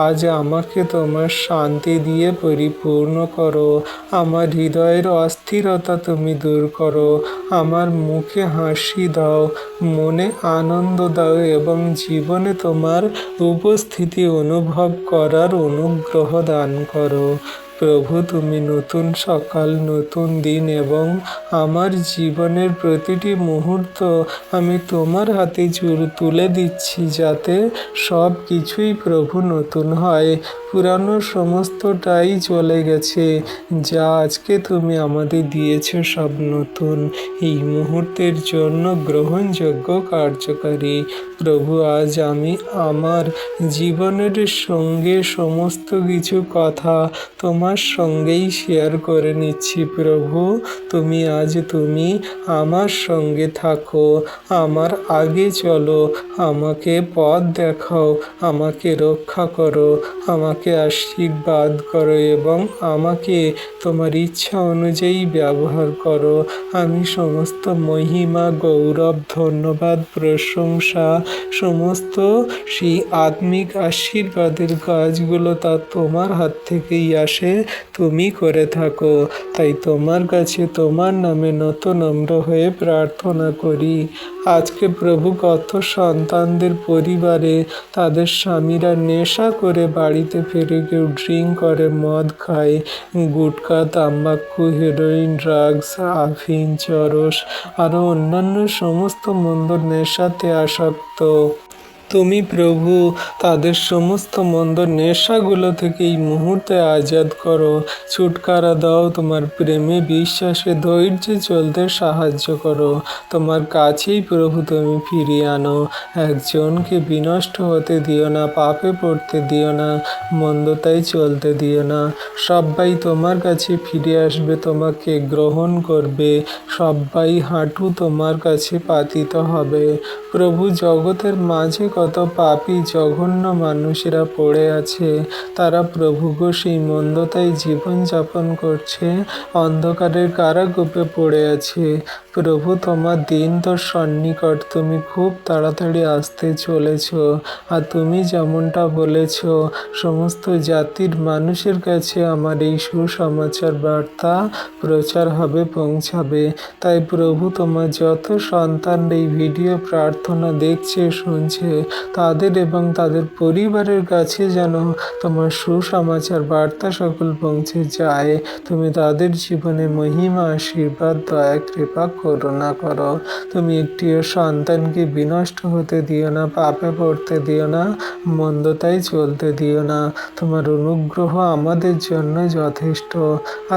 আজ আমাকে তোমার শান্তি দিয়ে পরিপূর্ণ করো, আমার হৃদয়ের অস্থিরতা তুমি দূর করো, আমার মুখে হাসি দাও, মনে আনন্দ দাও এবং জীবনে তোমার উপস্থিতি অনুভব করার অনুগ্রহ দান করো। প্রভু, তুমি নতুন সকাল, নতুন দিন এবং আমার জীবনের প্রতিটি মুহূর্ত আমি তোমার হাতে তুলে দিচ্ছি, যাতে সব কিছুই প্রভু নতুন হয়। পুরানো সমস্তটাই চলে গেছে, যা আজকে তুমি আমাদের দিয়েছো সব নতুন, এই মুহূর্তের জন্য গ্রহণযোগ্য, কার্যকারী। প্রভু, আজ আমি আমার জীবনের সঙ্গে সমস্ত কিছু কথা তোমার সঙ্গেই শেয়ার করে নিচ্ছি। প্রভু, তুমি আমার সঙ্গে থাকো, আমার আগে চলো, আমাকে পথ দেখাও, আমাকে রক্ষা করো, আমাকে আশীর্বাদ করো এবং আমাকে তোমার ইচ্ছা অনুযায়ী ব্যবহার করো। আমি সমস্ত মহিমা, গৌরব, ধন্যবাদ, প্রশংসা, সমস্ত সেই আত্মিক আশীর্বাদের কাজগুলো তা তোমার হাত থেকেই আসে, তুমি করে থাকো। তাই তোমার কাছে তোমার নামে নত নম্র হয়ে প্রার্থনা করি। আজকে প্রভু, কত সন্তানদের পরিবারে তাদের স্বামীরা নেশা করে বাড়িতে ফিরে কেউ ড্রিঙ্ক করে, মদ খায়, গুটখা, তাম্বাকু, হেরোইন, ড্রাগস, আফিম, চরস আরও অন্যান্য সমস্ত মন্দ নেশাতে আসক্ত। তুমি প্রভু তাদের সমস্ত মন্দ নেশাগুলো থেকে এই মুহূর্তে আজাদ করো, ছুটকারা দাও, তোমার প্রেমে, বিশ্বাসে, ধৈর্যে চলতে সাহায্য করো। তোমার কাছেই প্রভু তুমি ফিরিয়ে আনো। একজনকে বিনষ্ট হতে দিও না, পাপে পড়তে দিও না, মন্দতায় চলতে দিও না। সবাই তোমার কাছে ফিরে আসবে, তোমাকে গ্রহণ করবে, সবাই হাঁটু তোমার কাছে পাতিত হবে। প্রভু, জগতের মাঝে কত পাপী জঘন্য মানুষেরা পড়ে আছে, তারা প্রভু গো সেই মন্দতায় জীবনযাপন করছে, অন্ধকারের কারাকূপে পড়ে আছে। প্রভু, তোমার দিন তো সন্নিকট, তুমি খুব তাড়াতাড়ি আসতে চলেছ। আর তুমি যেমনটা বলেছ, সমস্ত জাতির মানুষের কাছে আমার এই সুসমাচার বার্তা প্রচার হবে, পৌঁছাবে। তাই প্রভু, তোমার যত সন্তান এই ভিডিও প্রার্থনা দেখছে, শুনছে, তাদের এবং তাদের পরিবারের কাছে যেন তোমার সুসমাচার বার্তা সকল পৌঁছে যায়। তুমি তাদের জীবনে মহিমা, আশীর্বাদ, দয়া, কৃপা, করুণা করো। তুমি একটিও সন্তানকে বিনষ্ট হতে দিও না, পাপে পড়তে দিও না, মন্দতায় চলতে দিও না। তোমার অনুগ্রহ আমাদের জন্য যথেষ্ট।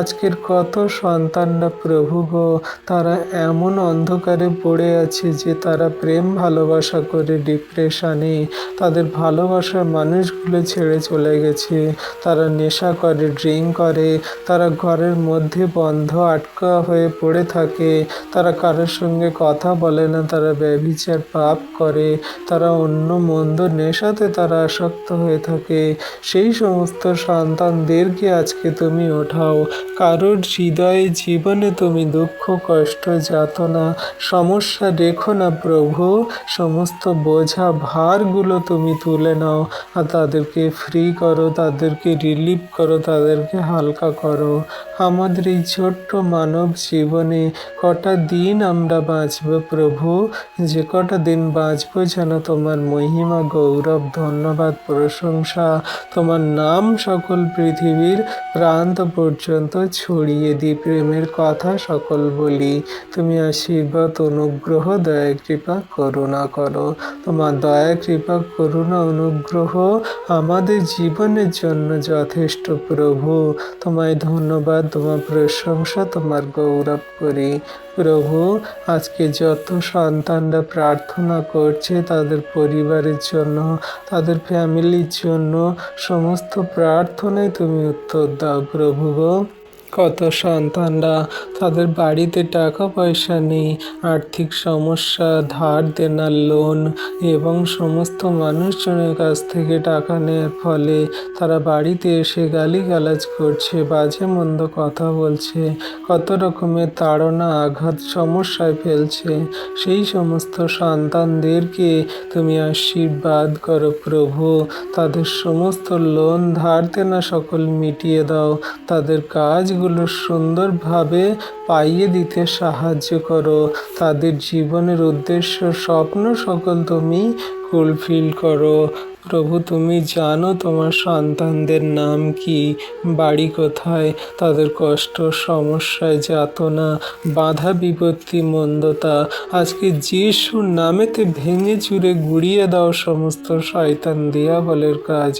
আজকের কত সন্তানরা প্রভু গো, তারা এমন অন্ধকারে পড়ে আছে যে তারা প্রেম ভালোবাসা করে ডিপ্রেশনে, তাদের ভালোবাসার মানুষগুলো ছেড়ে চলে গেছে, তারা নেশা করে, ড্রিঙ্ক করে, তারা ঘরের মধ্যে বন্ধ আটকা হয়ে পড়ে থাকে, তারা কারোর সঙ্গে কথা বলে না, তারা ব্যভিচার পাপ করে, তারা অন্য মন্দ নেশাতে তারা আসক্ত হয়ে থাকে। সেই সমস্ত সন্তানদেরকে আজকে তুমি ওঠাও। কারোর হৃদয়ে, জীবনে তুমি দুঃখ, কষ্ট, যাতনা, সমস্যা রেখো না প্রভু। সমস্ত বোঝা, ভারগুলো তুমি তুলে নাও, আর তাদেরকে ফ্রি করো, তাদেরকে রিলিফ করো, তাদেরকে হালকা করো। আমাদের এই ছোট্ট মানব জীবনে কটা দিন আমরা বাঁচব প্রভু, যে কটা দিন বাঁচব যেন তোমার মহিমা, গৌরব, ধন্যবাদ, প্রশংসা, তোমার নাম সকল পৃথিবীর প্রান্ত পর্যন্ত ছড়িয়ে দিই, প্রেমের কথা সকল বলি। তুমি আশীর্বাদ, অনুগ্রহ, দয়া, কৃপা, করুণা করো। তোমার দয়া, কৃপা, করুণা, অনুগ্রহ আমাদের জীবনের জন্য যথেষ্ট প্রভু। তোমায় ধন্যবাদ, তোমার প্রশংসা, তোমার গৌরব করি। প্রভু, আজকে যত সন্তানরা প্রার্থনা করছে তাদের পরিবারের জন্য, তাদের ফ্যামিলির জন্য, সমস্ত প্রার্থনায় তুমি উত্তর দাও প্রভু গো। কত সন্তানরা তাদের বাড়িতে টাকা পয়সা নেই, আর্থিক সমস্যা, ধার দেনা, লোন এবং সমস্ত মানুষজনের কাছ থেকে টাকা নেওয়ার ফলে তারা বাড়িতে এসে গালিগালাজ করছে, বাজে মন্দ কথা বলছে, কত রকমের তাড়না, আঘাত, সমস্যায় ফেলছে। সেই সমস্ত সন্তানদেরকে তুমি আশীর্বাদ করো প্রভু। তাদের সমস্ত লোন, ধার দেনা সকল মিটিয়ে দাও, তাদের কাজগুলো সুন্দরভাবে পাইয়ে দিতে সাহায্য করো, তাদের জীবনের উদ্দেশ্য, স্বপ্ন সকল তুমি ফুলফিল করো প্রভু তুমি জানো তোমার সন্তানদের নাম কি, বাড়ি কোথায়, তাদের কষ্ট, সমস্যায়, যাতনা, বাধা বিপত্তি, মন্দতা আজকে যিশুর নামেতে ভেঙে চুরে গুড়িয়ে দাও সমস্ত শয়তান দিয়াবলের কাজ।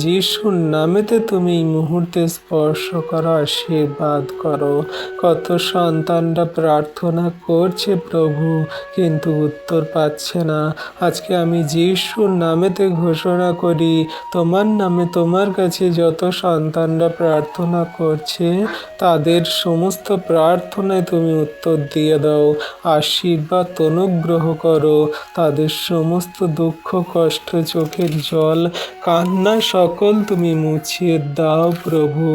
যিশুর নামেতে তুমি এই মুহূর্তে স্পর্শ করো, আশীর্বাদ করো। কত সন্তানরা প্রার্থনা করছে প্রভু, কিন্তু উত্তর পাচ্ছে না। আজকে আমি যিশুর নামেতে ঘোষণা করি, তোমার নামে তোমার কাছে যত সন্তানরা প্রার্থনা করছে তাদের সমস্ত প্রার্থনায় তুমি উত্তর দিয়ে দাও, আশীর্বাদ অনুগ্রহ করো। তাদের সমস্ত দুঃখ, কষ্ট, চোখের জল, কান্না সকল তুমি মুছিয়ে দাও প্রভু।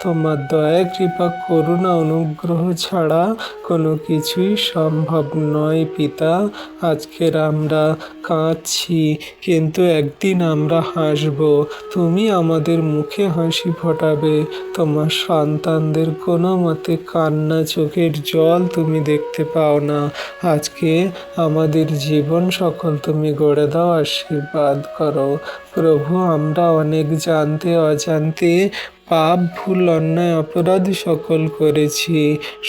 তোমার দয়া, কৃপা, করুণা, অনুগ্রহ ছাড়া কোনো কিছুই সম্ভব নয় পিতা। আজকের আমরা কাঁদছি, কিন্তু একদিন আমরা হাসব। তুমি আমাদের মুখে হাসি ফোটাবে। তোমার সন্তানদের কোনো মতে কান্না, চোখের জল তুমি দেখতে পাও না। আজকে আমাদের জীবন সকল তুমি গড়ে দাও, আশীর্বাদ করো প্রভু। আমরা অনেক জানতে অজান্তে পাপ, ভুল, অন্যায়, অপরাধ সকল করেছি।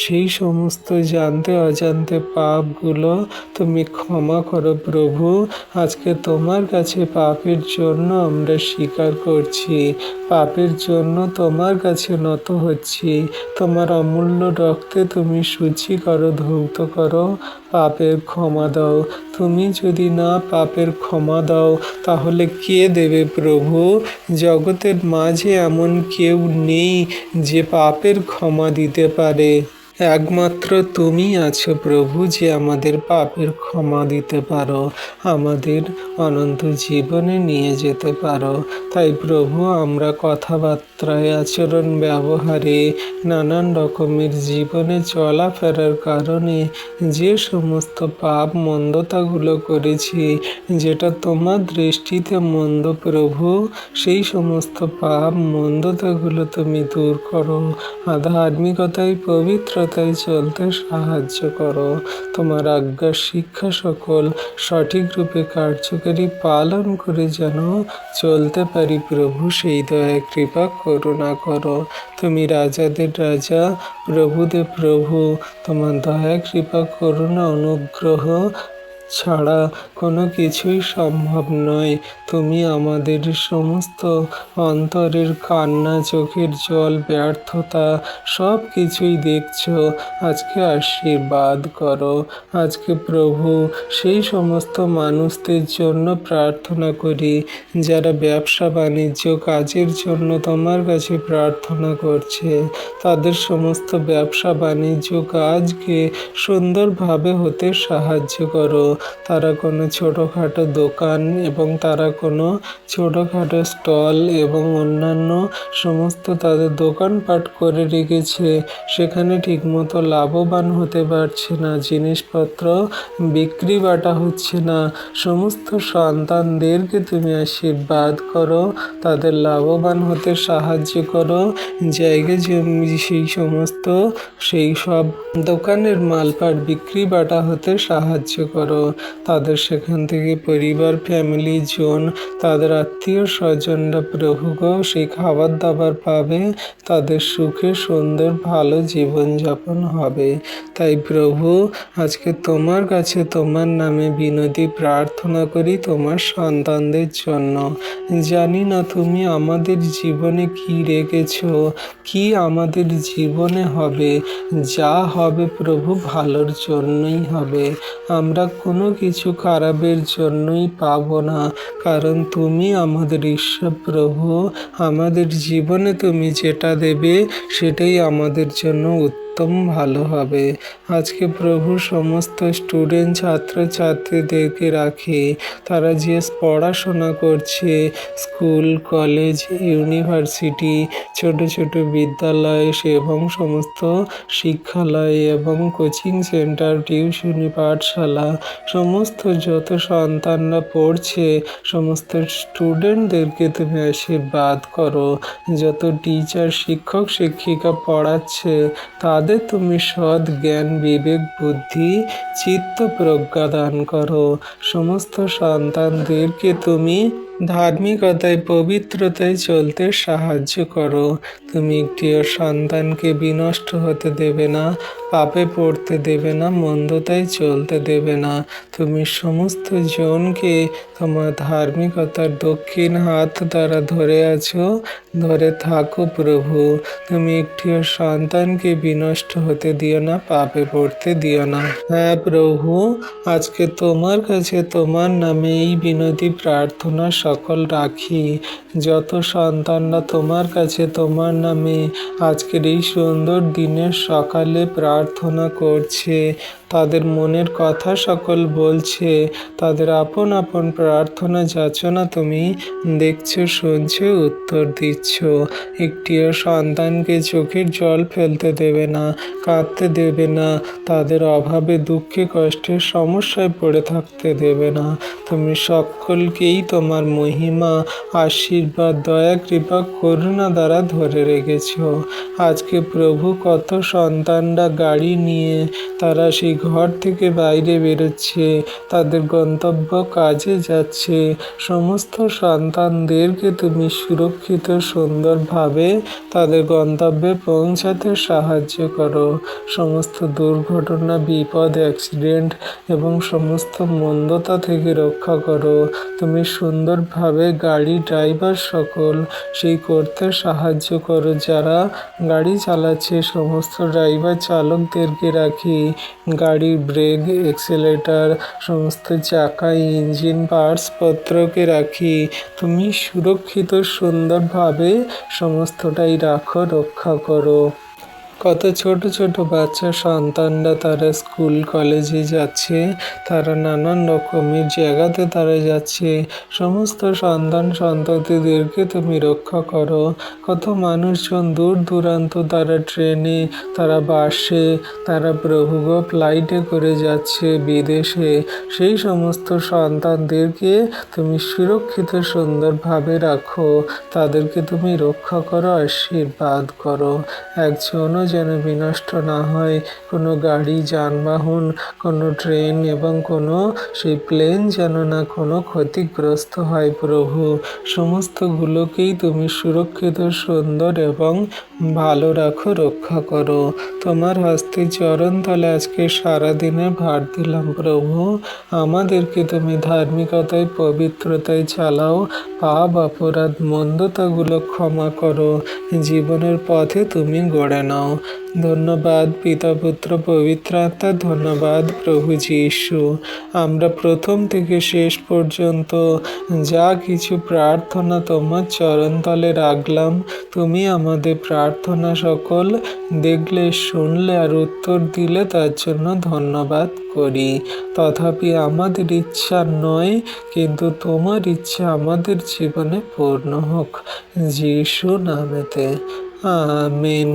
সেই সমস্ত জানতে অজান্তে পাপগুলো তুমি ক্ষমা করো প্রভু। আজকে তোমার কাছে পাপের জন্য আমরা স্বীকার করছি, পাপের জন্য তোমার কাছে নত হচ্ছি। তোমার অমূল্য রক্তে তুমি শুচি করো, ধৌত করো, পাপের ক্ষমা দাও। তুমি যদি না পাপের ক্ষমা দাও তাহলে কে দেবে প্রভু? জগতের মাঝে এমন কেউ নেই যে পাপের ক্ষমা দিতে পারে। একমাত্র তুমি আছো প্রভু, যে আমাদের পাপের ক্ষমা দিতে পারো, আমাদের অনন্ত জীবনে নিয়ে যেতে পারো। তাই প্রভু আমরা কথাবার্তায়, আচরণ, ব্যবহারে, নানান রকমের জীবনে চলাফেরার কারণে যে সমস্ত পাপ, মন্দতাগুলো করেছি, যেটা তোমার দৃষ্টিতে মন্দ প্রভু, সেই সমস্ত পাপ, মন্দতাগুলো তুমি দূর করো। আধ্যাত্মিকতায়, পবিত্রতায় চলতে সাহায্য করো। তোমার আজ্ঞা, শিক্ষা সকল সঠিক রূপে কার্যকারী পালন করে যেন চলতে পারি প্রভু, সেই দয়া, কৃপা, করুণা করো। তুমি রাজাদের রাজা, প্রভুদের প্রভু। তোমার দয়া, কৃপা, করুণা, অনুগ্রহ ছাড়া কোনো কিছুই সম্ভব নয়। তুমি আমাদের সমস্ত অন্তরের কান্না, চোখের জল, ব্যর্থতা সব কিছুই দেখছো। আজকে আশীর্বাদ করো। আজকে প্রভু সেই সমস্ত মানুষদের জন্য প্রার্থনা করি যারা ব্যবসা বাণিজ্য কাজের জন্য তোমার কাছে প্রার্থনা করছে। তাদের সমস্ত ব্যবসা বাণিজ্য কাজকে সুন্দরভাবে হতে সাহায্য করো। তারা কোনো ছোটোখাটো দোকান এবং তারা কোনো ছোটোখাটো স্টল এবং অন্যান্য সমস্ত তাদের দোকানপাট করে রেখেছে, সেখানে ঠিকমতো লাভবান হতে পারছে না, জিনিসপত্র বিক্রি বাটা হচ্ছে না। সমস্ত সন্তানদেরকে তুমি আশীর্বাদ করো, তাদের লাভবান হতে সাহায্য করো। জায়গা জমি সেই সব দোকানের মালপাট বিক্রি বাটা হতে সাহায্য করো। তাদের সেখান থেকে পরিবার, ফ্যামিলি, জন, তাদের আত্মীয় স্বজনরা প্রভু গো সেই খাবার দাবার পাবে, তাদের সুখে সুন্দর ভালো জীবনযাপন হবে। তাই প্রভু আজকে তোমার কাছে তোমার নামে বিনতি প্রার্থনা করি তোমার সন্তানদের জন্য। জানি না তুমি আমাদের জীবনে কি রেখেছো, কি আমাদের জীবনে হবে। যা হবে প্রভু ভালোর জন্যই হবে। আমরা কোনো কিছু খারাপের জন্যই পাবো না, কারণ তুমি আমাদের ঈশ্বর প্রভু। আমাদের জীবনে তুমি যেটা দেবে সেটাই আমাদের জন্য উত্তম ভালো হবে। আজকে প্রভু সমস্ত স্টুডেন্ট, ছাত্র ছাত্রীদেরকে রাখে, তারা যে পড়াশোনা করছে, স্কুল, কলেজ, ইউনিভার্সিটি, ছোট ছোট বিদ্যালয় এবং সমস্ত শিক্ষালয় এবং কোচিং সেন্টার, টিউশনি, পাঠশালা, সমস্ত যত সন্তানরা পড়ছে সমস্ত স্টুডেন্টদেরকে তুমি আশীর্বাদ করো। যত টিচার, শিক্ষক, শিক্ষিকা পড়াচ্ছে তাদের তুমি সৎ জ্ঞান, বিবেক, বুদ্ধি, চিত্ত প্রজ্ঞা দান করো। সমস্ত সন্তানদেরকে তুমি ধার্মিকতায় পবিত্রতায় চলতে সাহায্য করো। তুমি একটিও সন্তানকে বিনষ্ট হতে দেবে না, পাপে পড়তে দেবে না, মন্দতায় চলতে দেবে না। তুমি সমস্ত জনকে তোমার ধার্মিকতার দক্ষিণ হাত দ্বারা ধরে আছো, ধরে থাকো প্রভু। তুমি একটিও সন্তানকে বিনষ্ট হতে দিও না, পাপে পড়তে দিও না। হ্যাঁ প্রভু, আজকে তোমার কাছে তোমার নামে এই বিনতি প্রার্থনা সকল রাখি। যত সন্তানরা তোমার কাছে তোমার নামে আজকের এই সুন্দর দিনের সকালে প্রার্থনা করছে, তাদের মনের কথা সকল বলছে, তাদের আপন আপন প্রার্থনা যাচনা তুমি দেখছো, শুনছো, উত্তর দিচ্ছ। একটিও সন্তানকে চোখের জল ফেলতে দেবে না, কাঁদতে দেবে না, তাদের অভাবে দুঃখে কষ্টে সমস্যায় পড়ে থাকতে দেবে না। তুমি সকলকেই তোমার মহিমা, আশীর্বাদ, দয়া, কৃপা, করুণা দ্বারা ধরে রেখেছ। আজকে প্রভু কত সন্তানরা গাড়ি নিয়ে তারা সেই ঘর থেকে বাইরে বেরোচ্ছে, তাদের গন্তব্য কাজে যাচ্ছে। সমস্ত সন্তানদেরকে তুমি সুরক্ষিত সুন্দরভাবে তাদের গন্তব্যে পৌঁছাতে সাহায্য করো। সমস্ত দুর্ঘটনা, বিপদ, অ্যাক্সিডেন্ট এবং সমস্ত মন্দতা থেকে রক্ষা করো। তুমি সুন্দরভাবে গাড়ি ড্রাইভার সকল সেই করতে সাহায্য করো। যারা গাড়ি চালাচ্ছে সমস্ত ড্রাইভার চালকদেরকে রাখি, গাড়ির ব্রেক, এক্সেলেটার, সমস্ত চাকা, ইঞ্জিন পার্টসপত্রকে রাখি। তুমি সুরক্ষিত সুন্দরভাবে সমস্তটাই রাখো, রক্ষা করো। কত ছোট ছোট বাচ্চা সন্তানরা তারা স্কুল কলেজে যাচ্ছে, তারা নানান রকমের জায়গাতে তারা যাচ্ছে। সমস্ত সন্তান সন্ততিদেরকে তুমি রক্ষা করো। কত মানুষজন দূর দূরান্ত তারা ট্রেনে, তারা বাসে, তারা প্রভুগ ফ্লাইটে করে যাচ্ছে বিদেশে। সেই সমস্ত সন্তানদেরকে তুমি সুরক্ষিত সুন্দরভাবে রাখো, তাদেরকে তুমি রক্ষা করো, আশীর্বাদ করো। একজনও যেন বিনষ্ট না হয়, কোনো গাড়ি, যানবাহন, কোনো ট্রেন এবং কোনো সেই প্লেন যেন না কোনো ক্ষতিগ্রস্ত হয় প্রভু। সমস্তগুলোকেই তুমি সুরক্ষিত, সুন্দর এবং ভালো রাখো, রক্ষা করো। তোমার হস্তে চরণতলে আজকে সারাদিনে ভার দিলাম প্রভু। আমাদেরকে তুমি ধার্মিকতায় পবিত্রতায় চালাও, পাপ অপরাধ মন্দতাগুলো ক্ষমা করো, জীবনের পথে তুমি গড়ে নাও। ধন্যবাদ পিতা, পুত্র, পবিত্র আত্মা। ধন্যবাদ প্রভু যীশু। আমরা প্রথম থেকে শেষ পর্যন্ত যা কিছু প্রার্থনা তোমার চরণতলে রাখলাম, তুমি আমাদের প্রার্থনা সকল দেখলে, শুনলে আর উত্তর দিলে, তার জন্য ধন্যবাদ করি। তথাপি আমাদের ইচ্ছা নয়, কিন্তু তোমার ইচ্ছা আমাদের জীবনে পূর্ণ হোক, যীশু নামেতে, আমেন।